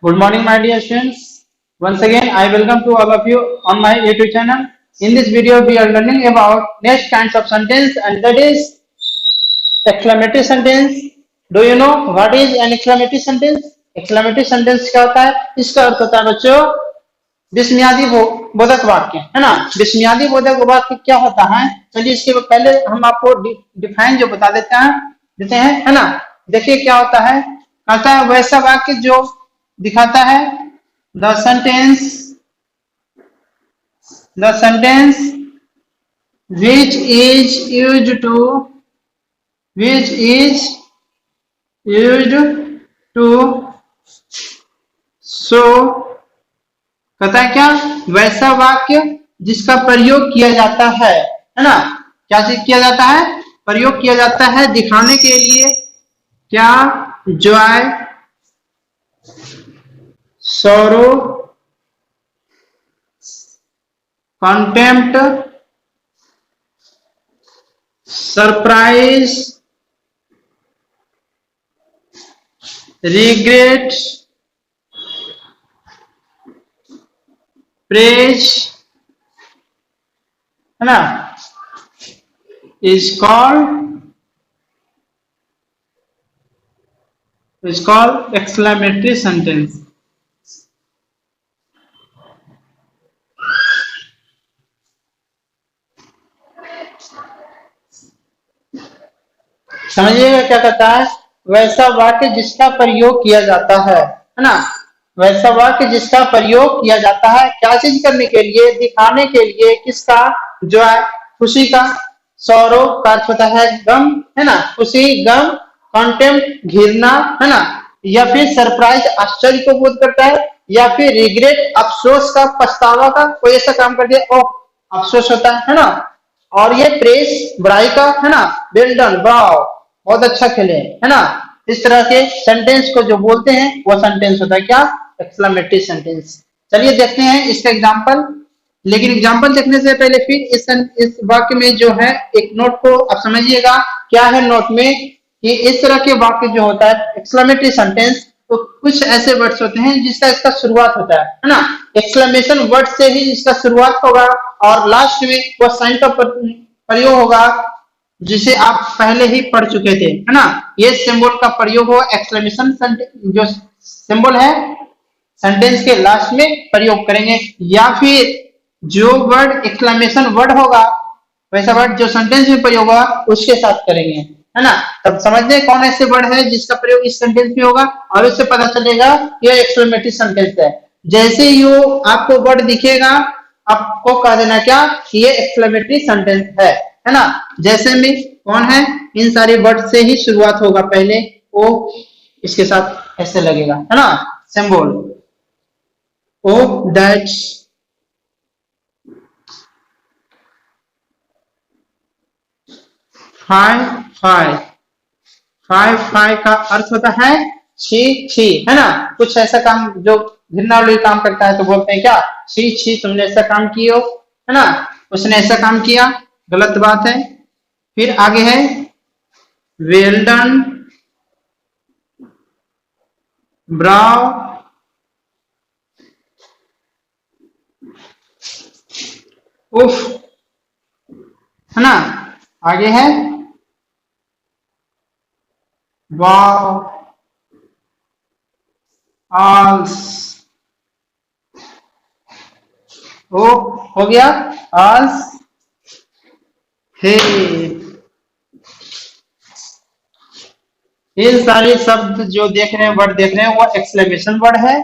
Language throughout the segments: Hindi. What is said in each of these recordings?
Good morning, my dear students. Once again, I welcome to all of you on my YouTube channel. In this video, we are learning about next kinds of sentence, and that is exclamatory sentence. Do you know what is an exclamatory sentence? Exclamatory sentence क्या होता है? इसका अर्थ होता है बच्चों विस्मयादि बोधक वाक्य, है ना। विस्मयादि बोधक वाक्य क्या होता है? चलिए इसके पहले हम आपको डिफाइन जो बता देते हैं, है ना। देखिए क्या होता है, कहता है वैसा वाक्य जो दिखाता है the sentence which is used to which is used to show, कहता है क्या, वैसा वाक्य जिसका प्रयोग किया जाता है ना। क्या चीज किया जाता है? प्रयोग किया जाता है दिखाने के लिए। क्या? Joy, sorrow, contempt, surprise, regret, praise, है ना, is called exclamatory sentence. समझिएगा क्या कहता है, वैसा वाक्य जिसका प्रयोग किया जाता है ना। वैसा वाक्य जिसका प्रयोग किया जाता है क्या चीज करने के लिए? दिखाने के लिए। किसका? जो है खुशी का। सौरो का अर्थ होता है गम, है ना, खुशी, गम। कंटेम्प्ट घृणा, है ना, या फिर सरप्राइज आश्चर्य को बोध करता है, या फिर रिग्रेट अफसोस का, पछतावा का, कोई ऐसा काम कर दिया, ओह अफसोस होता है ना। और ये प्रेस बड़ाई का, है ना, वेल डन, वाओ बहुत अच्छा खेले, है ना। इस तरह के सेंटेंस को जो बोलते हैं वो सेंटेंस होता है क्या? Exclamatory sentence. चलिए देखते हैं इसका एग्जांपल। लेकिन एग्जांपल देखने से पहले फिर इस वाक्य में जो है एक नोट को आप समझिएगा। क्या है नोट में कि इस तरह के वाक्य जो होता है एक्सक्लेमेटरी सेंटेंस, तो कुछ ऐसे वर्ड्स होते हैं जिसका इसका शुरुआत होता है ना। एक्सक्लेमेशन वर्ड से ही इसका शुरुआत होगा और लास्ट में वो साइन का प्रयोग होगा जिसे आप पहले ही पढ़ चुके थे, है ना। ये सिंबल का प्रयोग हो, एक्सक्लेमेशन जो सिंबल है सेंटेंस के लास्ट में प्रयोग करेंगे, या फिर जो वर्ड एक्सक्लेमेशन वर्ड होगा वैसा वर्ड जो सेंटेंस में प्रयोग होगा उसके साथ करेंगे, है ना। तब समझते कौन ऐसे वर्ड है जिसका प्रयोग इस सेंटेंस में होगा और इससे पता चलेगा ये एक्सक्लेमेटरी सेंटेंस है। जैसे ही आपको वर्ड दिखेगा आपको कह देना क्या, ये एक्सक्लेमेटरी सेंटेंस है ना। जैसे में कौन है, इन सारे वर्ड से ही शुरुआत होगा, पहले ओ इसके साथ ऐसे लगेगा, है ना, सिंबल ओ दैट, फाइव का अर्थ होता है छी छी, है ना। कुछ ऐसा काम जो घृणा वाली काम करता है तो बोलते हैं क्या, छी छी तुमने ऐसा काम किया, है ना, उसने ऐसा काम किया, गलत बात है। फिर आगे है वेल डन, ब्राव, उफ, है ना। आगे है वाव, आल्स, ओ हो गया आल्स, हे। ये सारे शब्द जो देख रहे हैं, वर्ड देख रहे हैं, वो एक्सक्लेमेशन वर्ड है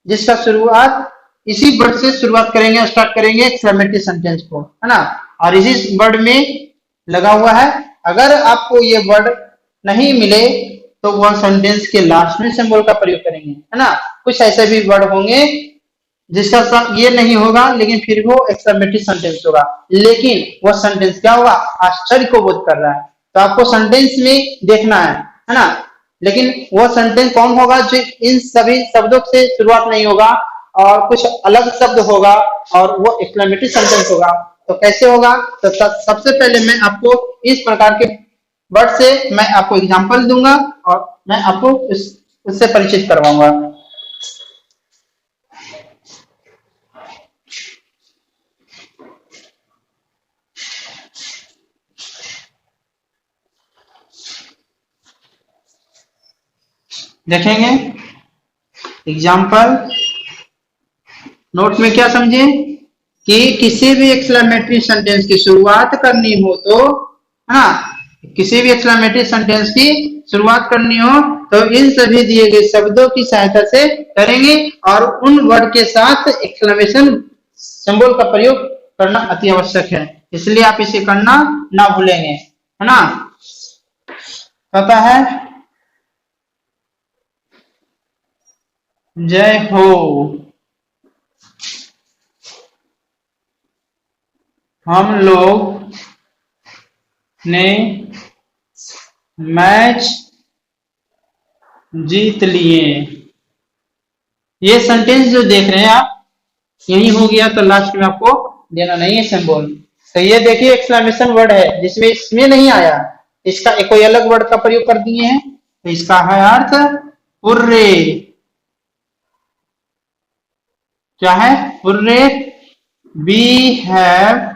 जिसका शुरुआत इसी वर्ड से शुरुआत करेंगे, स्टार्ट करेंगे एक्सक्लेमेटरी सेंटेंस को, है ना। और इसी वर्ड में लगा हुआ है। अगर आपको ये वर्ड नहीं मिले तो वह सेंटेंस के लास्ट में सिंबल का प्रयोग करेंगे, है ना। कुछ ऐसे भी वर्ड होंगे जिसका ये नहीं होगा लेकिन फिर वो एक्सक्लेमेटरी सेंटेंस होगा, लेकिन वो सेंटेंस क्या होगा, आश्चर्य को बोध कर रहा है। तो आपको सेंटेंस में देखना है ना। लेकिन वो सेंटेंस कौन होगा जो इन सभी शब्दों से शुरुआत नहीं होगा और कुछ अलग शब्द होगा और वो एक्सक्लेमेटरी सेंटेंस होगा। तो कैसे होगा? तो सबसे पहले मैं आपको इस प्रकार के वर्ड से मैं आपको एग्जांपल दूंगा और मैं आपको उससे परिचित करवाऊंगा। देखेंगे एग्जाम्पल नोट में क्या समझे कि किसी भी एक्सक्लेमेटरी सेंटेंस की शुरुआत करनी हो तो है ना, किसी भी एक्सक्लेमेटरी सेंटेंस की शुरुआत करनी हो तो इन सभी दिए गए शब्दों की सहायता से करेंगे और उन वर्ड के साथ एक्सक्लेमेशन सिंबल का प्रयोग करना अति आवश्यक है, इसलिए आप इसे करना ना भूलेंगे, है ना। पता है जय हो, हम लोग ने मैच जीत लिए। ये सेंटेंस जो देख रहे हैं आप यही हो गया, तो लास्ट में आपको देना नहीं है सिंबल। तो ये देखिए एक्सक्लेमेशन वर्ड है जिसमें इसमें नहीं आया, इसका एक कोई अलग वर्ड का प्रयोग कर दिए हैं, तो इसका है अर्थ हुर्रे। क्या है? Hurray, we have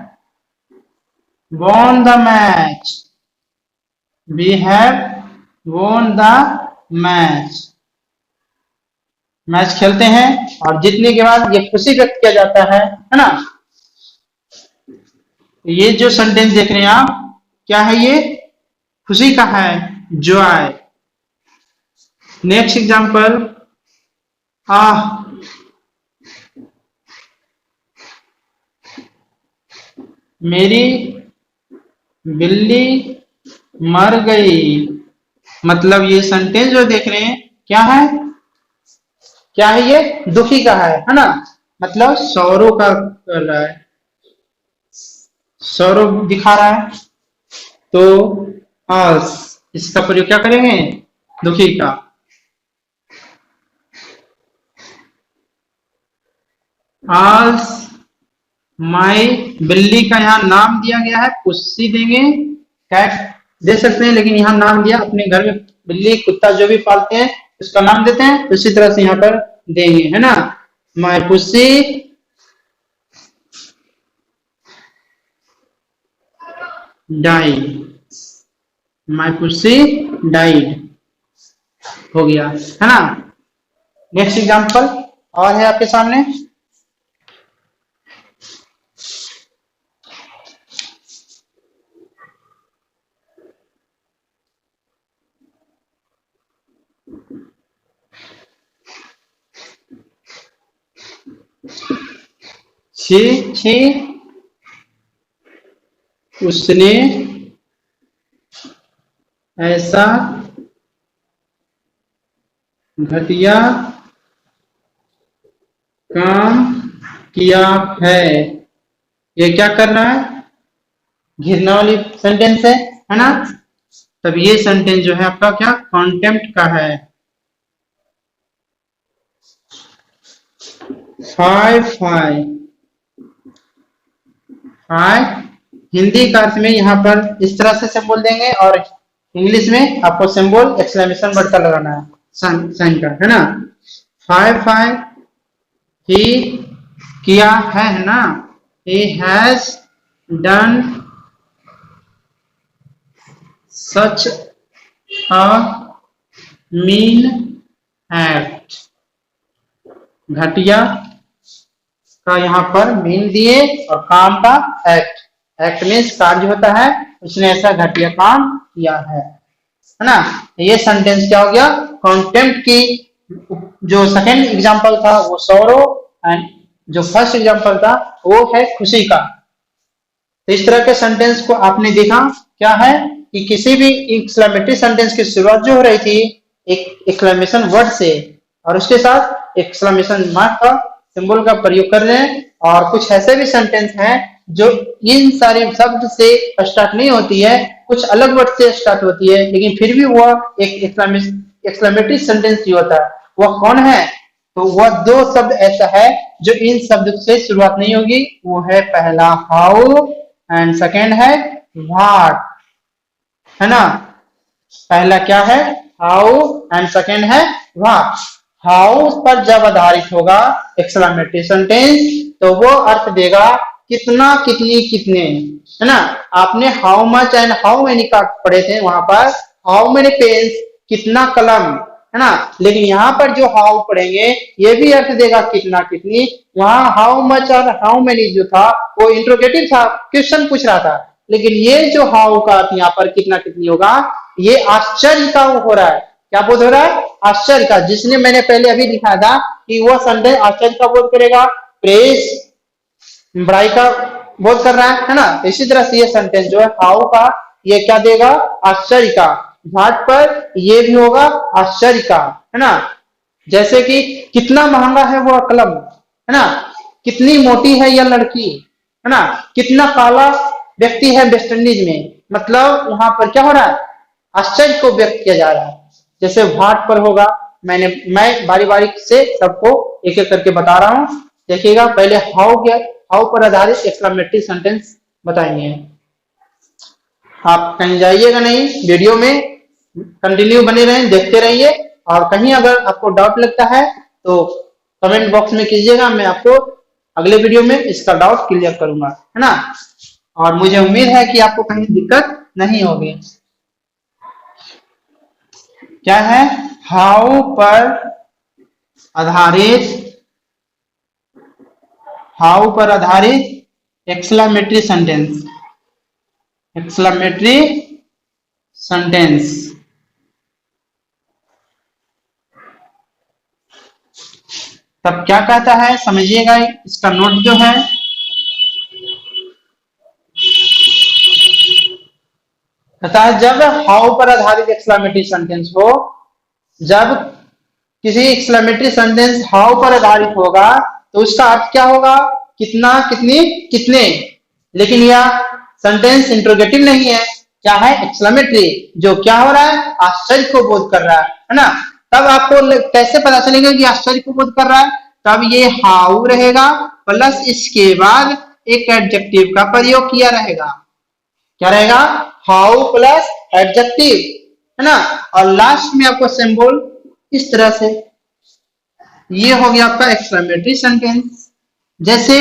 won the match, we have won the match। Match खेलते हैं और जीतने के बाद ये खुशी व्यक्त किया जाता है ना। ये जो सेंटेंस देख रहे हैं आप क्या है, ये खुशी का है, जॉय। नेक्स्ट एग्जांपल, मेरी बिल्ली मर गई। मतलब ये सेंटेंस जो देख रहे हैं क्या है, क्या है, ये दुखी का है ना, मतलब सौरों का कर रहा है, सौरव दिखा रहा है, तो आज इसका प्रयोग क्या करेंगे, दुखी का। आज माई, बिल्ली का यहाँ नाम दिया गया है, पुस्सी देंगे, कैट दे सकते हैं, लेकिन यहाँ नाम दिया, अपने घर में बिल्ली कुत्ता जो भी पालते हैं उसका नाम देते हैं, उसी तरह से यहाँ पर देंगे, है ना। माई पुस्सी डाइड, माई पुस्सी डाइड हो गया, है ना। नेक्स्ट एग्जांपल और है आपके सामने, छी उसने ऐसा घटिया काम किया है। ये क्या कर रहा है, घिरने वाली सेंटेंस है ना। तब ये सेंटेंस जो है आपका क्या, कॉन्टेम्प्ट का है। फाई फाई, फाई हिंदी का अर्थ में यहाँ पर इस तरह से सिंबल देंगे और इंग्लिश में आपको सिंबल एक्सक्लेमेशन वर्ड का लगाना है, साइन का, है ना। फाई फाई ही किया है ना, he has done such a mean act। घटिया का यहाँ पर मीन दिए और काम का एक्ट, एक्ट मीन्स कार्य होता है, उसने ऐसा घटिया काम किया है ना। ये सेंटेंस क्या हो गया, कॉन्टेम्प्ट की। जो सेकंड एग्जांपल था वो सौरो एंड जो फर्स्ट एग्जांपल था वो है खुशी का। तो इस तरह के सेंटेंस को आपने देखा क्या है कि किसी भी एक्सक्लेमेटरी सेंटेंस की शुरुआत जो हो रही थी एक एक्सक्लेमेशन वर्ड से और उसके साथ एक्सक्लेमेशन मार्क का सिंबल का प्रयोग कर रहे हैं, और कुछ ऐसे भी सेंटेंस हैं जो इन सारे शब्द से स्टार्ट नहीं होती है, कुछ अलग वर्ड से स्टार्ट होती है, लेकिन फिर भी वह एक एक्सक्लेमेटरी सेंटेंस ही होता है। वह कौन है, तो वह दो शब्द ऐसा है जो इन शब्द से शुरुआत नहीं होगी, वो है पहला हाउ एंड सेकेंड है व्हाट, है ना। पहला क्या है, हाउ एंड सेकेंड है व्हाट। हाउ पर जब आधारित होगा एक्सक्लेमेटरी सेंटेंस तो वो अर्थ देगा कितना, कितनी, कितने, है ना। आपने how much and how many का पढ़े थे, वहां पर हाउ मेनी पेन्स, कितना कलम, है ना। लेकिन यहाँ पर जो हाउ पढ़ेंगे ये भी अर्थ देगा कितना कितनी। वहां हाउ मच और हाउ मेनी जो था वो इंट्रोगेटिव था, क्वेश्चन पूछ रहा था। लेकिन ये जो हाउ का अर्थ यहाँ पर कितना कितनी होगा, ये आश्चर्य का हो रहा है। क्या बोध हो रहा है? आश्चर्य का। जिसने मैंने पहले अभी लिखा था कि वह संदेश आश्चर्य का बोध करेगा, प्रेस बड़ाई का बोध कर रहा है ना। इसी तरह से ये सेंटेंस जो है हाउ का, ये क्या देगा? आश्चर्य का। घाट पर ये भी होगा आश्चर्य का, है ना। जैसे कि कितना महंगा है वह कलम, है ना। कितनी मोटी है यह लड़की, है ना। कितना काला व्यक्ति है वेस्ट इंडीज में। मतलब यहाँ पर क्या हो रहा है? आश्चर्य को व्यक्त किया जा रहा है। जैसे भाट पर होगा, मैं बारी बारी से सबको एक एक करके बता रहा हूं, देखिएगा। पहले हाउ पर आधारित एक्सक्लेमेटरी सेंटेंस बताएंगे। आप कहीं जाइएगा नहीं, वीडियो में कंटिन्यू बने रहें, देखते रहिए। और कहीं अगर आपको डाउट लगता है तो कमेंट बॉक्स में कीजिएगा, मैं आपको अगले वीडियो में इसका डाउट क्लियर करूंगा, है ना। और मुझे उम्मीद है कि आपको कहीं दिक्कत नहीं होगी। क्या है? हाउ पर आधारित एक्सक्लेमेटरी सेंटेंस। तब क्या कहता है समझिएगा, इसका नोट जो है, कहता है जब हाउ पर आधारित एक्सक्लेमेटरी सेंटेंस हो, जब किसी एक्सक्लेमेटरी सेंटेंस हाउ पर आधारित होगा तो उसका अर्थ क्या होगा? कितना कितनी कितने। लेकिन यह सेंटेंस इंट्रोगेटिव नहीं है, क्या है? एक्सक्लेमेटरी, जो क्या हो रहा है? आश्चर्य को बोध कर रहा है ना। तब आपको कैसे पता चलेगा कि आश्चर्य को बोध कर रहा है? तब ये हाउ रहेगा प्लस इसके बाद एक एडजेक्टिव का प्रयोग किया रहेगा। क्या रहेगा? हाउ प्लस एडजेक्टिव, है ना। और लास्ट में आपको सिंबल इस तरह से, ये हो गया आपका एक्सक्लेमेटरी सेंटेंस। जैसे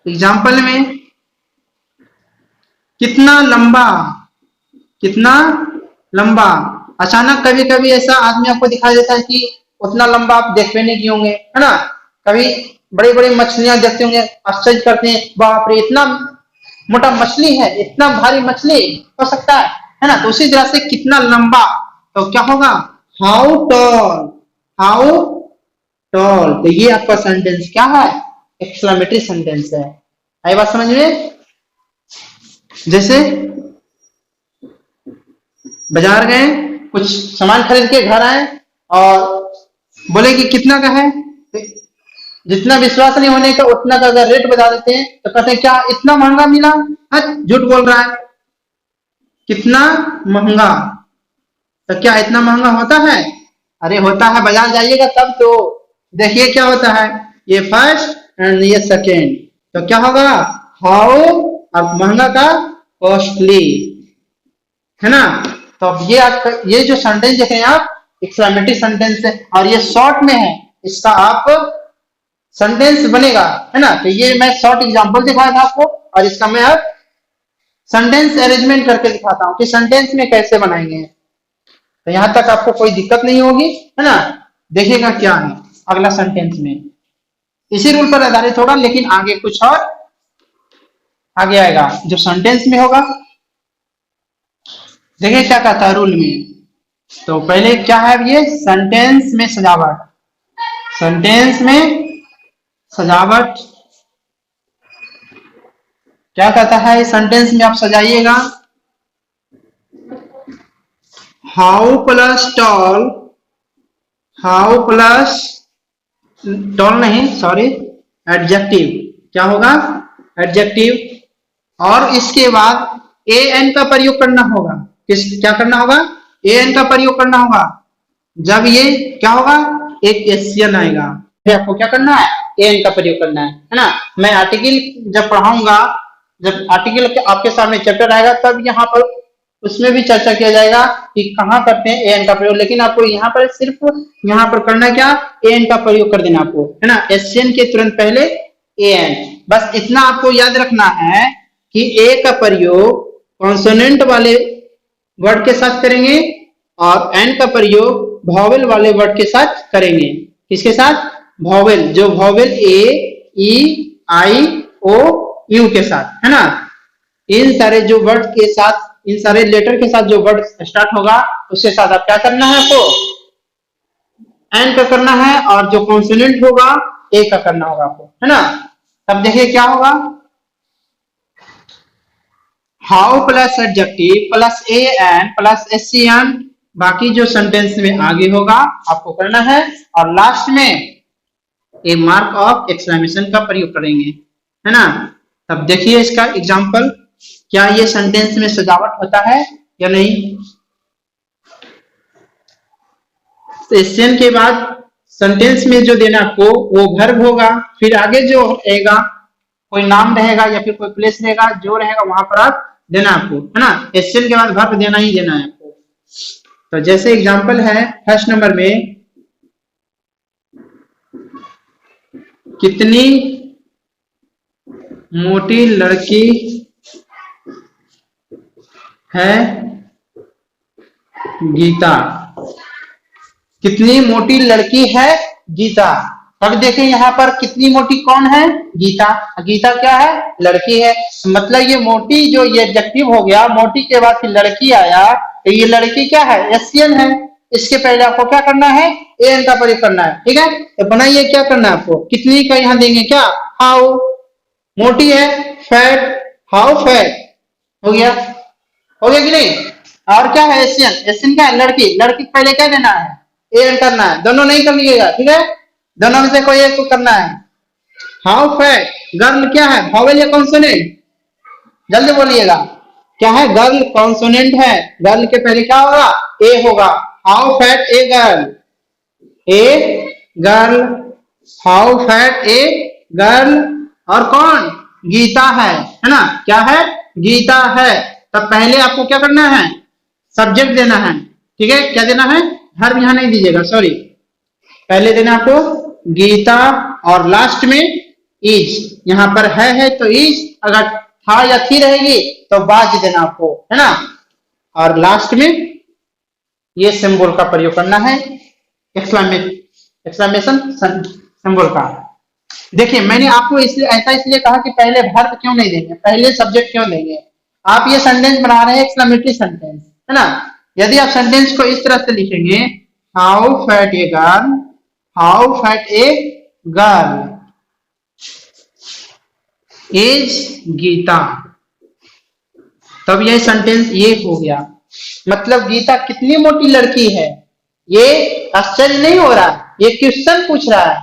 एग्जांपल में, कितना लंबा, कितना लंबा। अचानक कभी कभी ऐसा आदमी आपको दिखाई देता है कि उतना लंबा आप देखते नहीं किए होंगे, है ना। कभी बड़ी बड़ी मछलियां देखते होंगे, आश्चर्य करते हैं, बाप रे इतना मोटा मछली है, इतना भारी मछली हो सकता है ना। तो उसी तरह से कितना लंबा, तो क्या होगा? How tall, how tall. तो ये आपका सेंटेंस क्या है? एक्सक्लेमेटरी सेंटेंस है। आई बात समझ में? जैसे बाजार गए, कुछ सामान खरीद के घर आए और बोले कि कितना का है। जितना विश्वास नहीं होने का उतना का अगर रेट बता देते हैं तो कहते हैं क्या इतना महंगा मिला? झूठ बोल रहा है, कितना महंगा। तो क्या इतना महंगा होता है? अरे होता है, बाजार जाइएगा तब तो देखिए क्या होता है। ये फर्स्ट एंड ये सेकेंड, तो क्या होगा? हाउ और महंगा का कॉस्टली, है ना। तो अब ये आपका ये जो सेंटेंस देख रहे हैं आप, एक्सक्लेमेटरी सेंटेंस है और ये शॉर्ट में है, इसका आप सेंटेंस बनेगा, है ना। तो ये मैं शॉर्ट एग्जांपल दिखाया था आपको, और इसका मैं अब सेंटेंस अरेंजमेंट करके दिखाता हूं कि सेंटेंस में कैसे बनाएंगे। तो यहां तक आपको कोई दिक्कत नहीं होगी, है ना। देखिएगा क्या है अगला सेंटेंस में, इसी रूल पर आधारित होगा, लेकिन आगे कुछ और आगे आएगा जो सेंटेंस में होगा। देखिए क्या कहता है रूल में। तो पहले क्या है ये? सेंटेंस में सजावट, सेंटेंस में सजावट क्या कहता है? सेंटेंस में आप सजाइएगा how plus tall, how plus tall नहीं सॉरी एडजेक्टिव। क्या होगा? एडजेक्टिव। और इसके बाद ए एन का प्रयोग करना होगा। क्या करना होगा? ए एन का प्रयोग करना होगा। जब ये क्या होगा? एक एशियन आएगा, आपको क्या करना है? ए एन का प्रयोग करना है ना। मैं आर्टिकल जब पढ़ाऊंगा, जब आर्टिकल आपके सामने चैप्टर आएगा तब यहाँ पर उसमें भी चर्चा किया जाएगा कि कहाँ करते हैं ए एन का प्रयोग। लेकिन आपको यहाँ पर सिर्फ यहाँ पर करना क्या? ए एन का प्रयोग कर देना आपको, है ना। एशियन के तुरंत पहले ए एन, बस इतना आपको याद रखना है कि ए का प्रयोग कॉन्सोनेंट वाले वर्ड के साथ करेंगे और एन का प्रयोग वॉवेल वाले वर्ड के साथ करेंगे। किसके साथ? वॉवेल, जो vowel A, E, I, O, you के साथ, है ना। इन सारे जो वर्ड के साथ, इन सारे लेटर के साथ जो वर्ड स्टार्ट होगा उसके साथ आप क्या करना है? आपको एन का करना है, और जो कॉन्सोनेंट होगा ए का करना होगा आपको, है ना। तब देखिए क्या होगा, how plus adjective plus A N plus S C N, बाकी जो सेंटेंस में आगे होगा आपको करना है, और लास्ट में ए मार्क ऑफ एक्सक्लेमेशन का प्रयोग करेंगे, है ना। तब देखिए इसका एग्जांपल, क्या ये सेंटेंस में सजावट होता है या नहीं। एसएन के बाद सेंटेंस में जो देना आपको वो वर्ब होगा, फिर आगे जो रहेगा कोई नाम रहेगा या फिर कोई प्लेस रहेगा, जो रहेगा वहां पर आप देना आपको, है ना। एसएन के बाद वर्ब देना ही देना है आपको। तो जैसे एग्जांपल है फर्स्ट नंबर में, कितनी मोटी लड़की है गीता। कितनी मोटी लड़की है गीता। अब देखें यहाँ पर कितनी मोटी कौन है? गीता। गीता क्या है? लड़की है। मतलब ये मोटी जो ये एडजेक्टिव हो गया, मोटी के बाद फिर लड़की आया, तो ये लड़की क्या है? एससीएन है। इसके पहले आपको क्या करना है? एन का प्रयोग करना है, ठीक है। तो बनाइए, क्या करना है आपको? कितनी का यहाँ देंगे क्या? हाउ। मोटी है फैट, हाउ फैट, हो गया, हो गया कि नहीं। और क्या है? एशियन। एशियन क्या है? लड़की। लड़की पहले क्या देना है? एन करना है। दोनों नहीं कर लीजिएगा, ठीक है, दोनों में से कोई एक को करना है। How fat. गर्ल क्या है? वॉवेल या कॉन्सोनेंट? जल्दी बोलिएगा, क्या है? गर्ल कॉन्सोनेंट है। गर्ल के पहले क्या होगा? ए होगा। How fat a girl, A girl, how fat a girl. और कौन? गीता है ना। क्या है? गीता है। तब पहले आपको क्या करना है? सब्जेक्ट देना है, ठीक है। क्या देना है? वर्ब यहां नहीं दीजिएगा, सॉरी। पहले देना आपको गीता, और लास्ट में इज। यहां पर है तो इज, अगर था या थी रहेगी तो बाज देना आपको, है ना। और लास्ट में ये सिंबल का प्रयोग करना है, एक्सक्लेमेशन सिंबल का। देखिए मैंने आपको इसलिए ऐसा इसलिए कहा कि पहले वर्ब क्यों नहीं देंगे, पहले सब्जेक्ट क्यों देंगे। आप ये सेंटेंस बना रहे हैं एक्सक्लेमेटरी सेंटेंस, है ना। यदि आप सेंटेंस को इस तरह से लिखेंगे, how fat a girl, how fat a girl is Geeta, तब यह सेंटेंस ये हो गया। मतलब गीता कितनी मोटी लड़की है। ये आश्चर्य नहीं हो रहा, ये क्वेश्चन पूछ रहा है।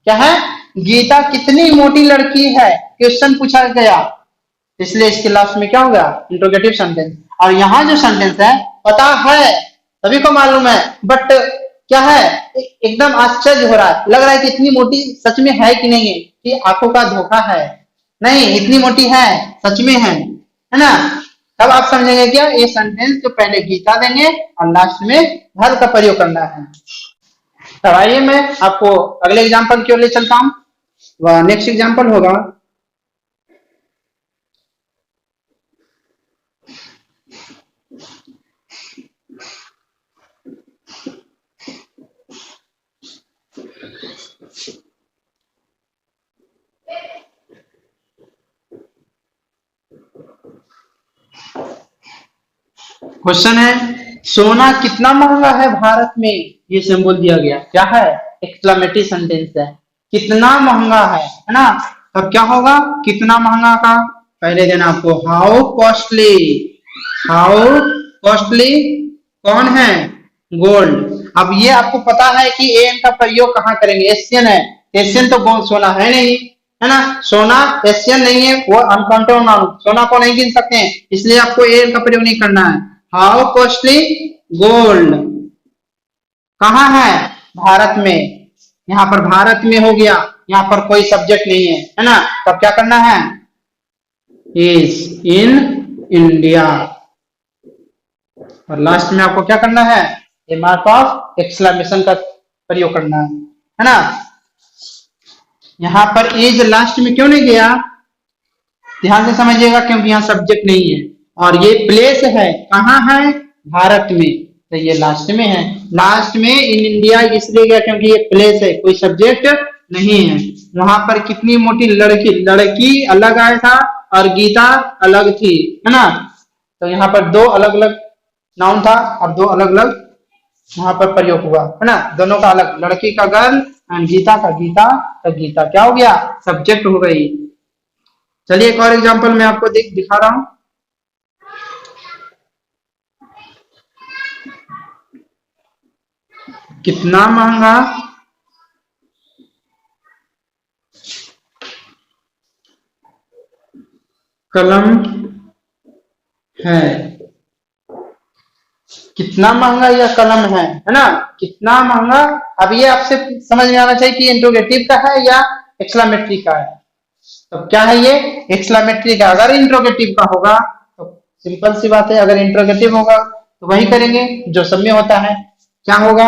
क्या है? गीता कितनी मोटी लड़की है, क्वेश्चन पूछा गया, इसलिए इसके लास्ट में क्या होगा? Interrogative sentence. और यहाँ जो सेंटेंस है, पता है, सभी को मालूम है, बट क्या है? एकदम आश्चर्य हो रहा है, लग रहा है कि इतनी मोटी सच में है कि नहीं है, कि आंखों का धोखा है। नहीं, इतनी मोटी है, सच में है ना। तब आप समझेंगे क्या? ये सेंटेंस तो पहले गीता देंगे और लास्ट में वर्ब का प्रयोग करना है। तब आइए मैं आपको अगले एग्जांपल की ओर ले चलता हूं। वह नेक्स्ट एग्जांपल होगा, क्वेश्चन है, सोना कितना महंगा है भारत में। ये सिंबल दिया गया, क्या है? एक्सक्लेमेटरी सेंटेंस है। कितना महंगा है ना। तब क्या होगा? कितना महंगा का पहले देना आपको हाउ कॉस्टली। हाउ कॉस्टली कौन है? गोल्ड। अब ये आपको पता है कि एन का प्रयोग कहाँ करेंगे? एशियन है। एशियन तो गोल्ड सोना है नहीं, है ना। सोना एशियन नहीं है, वो अनकाउंटेबल नाउन, सोना को नहीं गिन सकते हैं, इसलिए आपको एन का प्रयोग नहीं करना है। हाउ कॉस्टली गोल्ड कहाँ है? भारत में। यहाँ पर भारत में हो गया, यहाँ पर कोई सब्जेक्ट नहीं है ना। तब क्या करना है? Is in India. और लास्ट में आपको क्या करना है? ए मार्क ऑफ एक्सक्लेमेशन का प्रयोग करना है ना। यहाँ पर इज लास्ट में क्यों नहीं गया? ध्यान से समझिएगा, क्योंकि यहाँ सब्जेक्ट नहीं है और ये प्लेस है। कहाँ है? भारत में। तो ये लास्ट में है। लास्ट में इन इंडिया इसलिए गया क्योंकि ये प्लेस है, कोई सब्जेक्ट नहीं है। वहां पर कितनी मोटी लड़की, लड़की अलग आया था और गीता अलग थी, है ना। तो यहाँ पर दो अलग अलग नाउन था और दो अलग अलग वहां पर प्रयोग हुआ, है ना। दोनों का अलग, लड़की का गर्ल एंड गीता का गीता, तो गीता क्या हो गया, सब्जेक्ट हो गई। चलिए एक और एग्जांपल मैं आपको दिखा रहा हूं। कितना महंगा कलम है, कितना महंगा यह कलम है ना। कितना महंगा, अब ये आपसे समझ में आना चाहिए कि इंट्रोगेटिव का है या एक्सक्लेमेटरी का है। तो क्या है ये, एक्सक्लेमेटरी का। अगर इंट्रोगेटिव का होगा तो सिंपल सी बात है, अगर इंट्रोगेटिव होगा तो वही करेंगे जो सब में होता है। क्या होगा,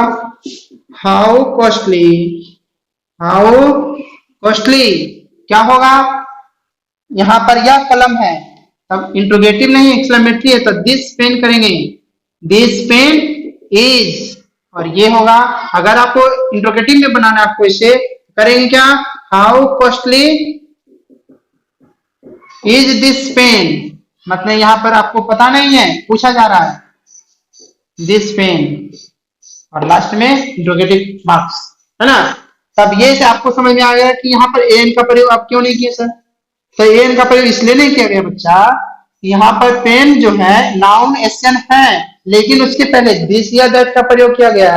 हाउ कॉस्टली, हाउ कॉस्टली क्या होगा, यहां पर यह कलम है, तब इंट्रोगेटिव नहीं एक्सक्लेमेटरी है तो दिस पेन करेंगे, दिस पेन इज। और ये होगा, अगर आपको इंट्रोगेटिव में बनाना है आपको इसे करेंगे क्या, how costly is this pen, मतलब यहां पर आपको पता नहीं है, पूछा जा रहा है दिस पेन, और लास्ट में इंट्रोगेटिव मार्क्स, है ना। तब ये से आपको समझ में आ गया कि यहाँ पर एन का प्रयोग आप क्यों नहीं किए सर। तो एन का प्रयोग इसलिए नहीं किया गया बच्चा, यहाँ पर पेन जो है नाउन एसन है, लेकिन उसके पहले दिस या दैट का प्रयोग किया गया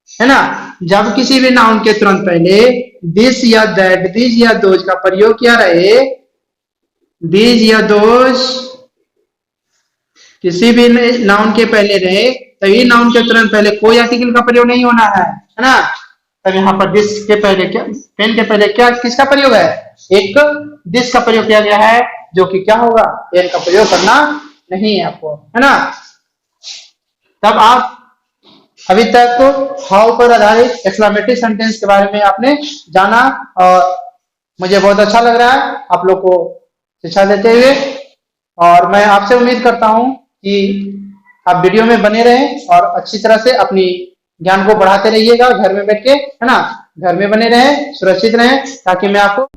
है ना। जब किसी भी नाउन के तुरंत पहले दिस या दैट, दिस या दोज का प्रयोग किया रहे, दिस या दोज किसी भी नाउन के पहले रहे, तभी नाउन के तुरंत पहले कोई आर्टिकल का प्रयोग नहीं होना है ना। तब यहाँ पर दिस के पहले क्या, पेन के पहले क्या, किसका प्रयोग है, एक दिस का प्रयोग किया गया है, जो कि क्या होगा, पेन का प्रयोग करना नहीं है आपको, है ना। तब आप अभी तक हाउ पर आधारित एक्सक्लेमेटरी सेंटेंस के बारे में आपने जाना, और मुझे बहुत अच्छा लग रहा है आप लोग को शिक्षा देते हुए। और मैं आपसे उम्मीद करता हूं कि आप वीडियो में बने रहें और अच्छी तरह से अपनी ज्ञान को बढ़ाते रहिएगा घर में बैठ के, है ना। घर में बने रहें, सुरक्षित रहें, ताकि मैं आपको